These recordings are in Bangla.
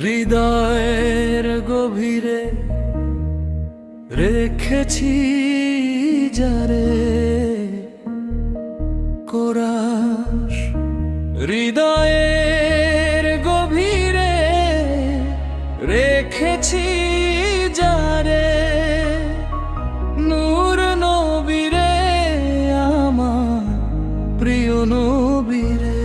হৃদয়ের গভীরে রেখেছি যারে কোরাস, হৃদয়ের গভীরে রেখেছি যারে নূর নবীরে, আমার প্রিয় নবীরে।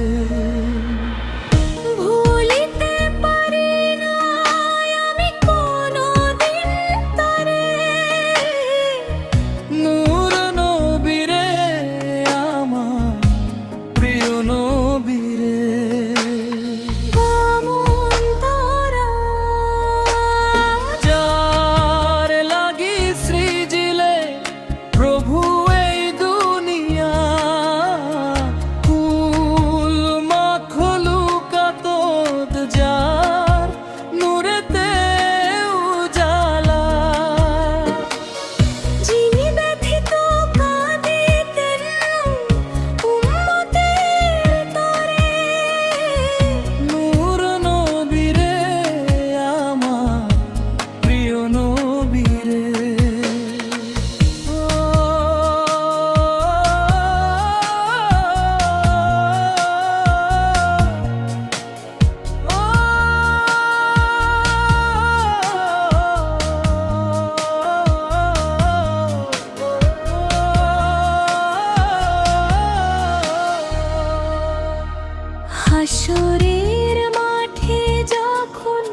হাসরের মাঠে যখন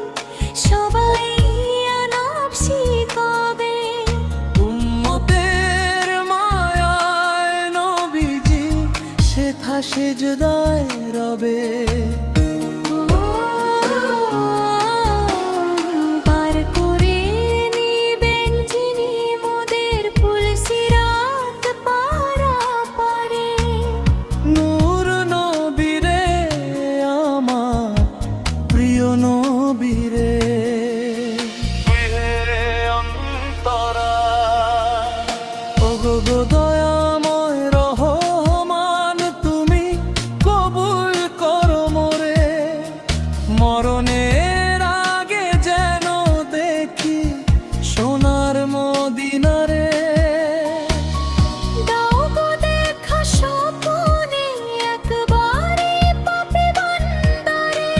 সবাই নফসি কবে, উম্মতের মায়ায় নবীজি সেথা সিজদায় রবে। পার করে নিবেন যিনি মোদের পুল সিরাত পারাপারে। নূর নবীরে, আমার প্রিয় নবীরে। অন্তরা ওগো গো দয়াময় রহমান, তুমি কবুল করো মোরে। মরণের আগে যেন দেখি সোনার মদিনারে। দাও গো দেখা স্বপ্নে একবারে পাপী বান্দারে।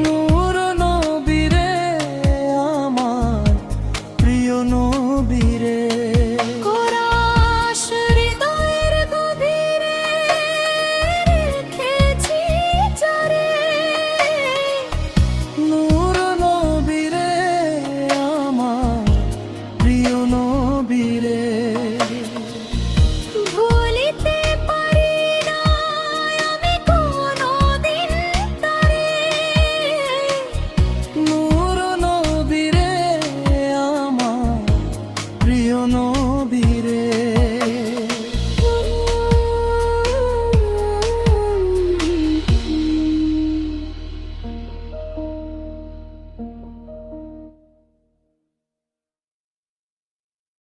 নূর নবীরে, আমার প্রিয় নবীরে। কোরাস হৃদয়ের গভীরে রেখেছি যারে, নূর নবীরে, আমার প্রিয় নবীরে। ভুলিতে পারি না আমি কোনোদিন তারে। নূর নবীরে, আমার প্রিয় নবীরে।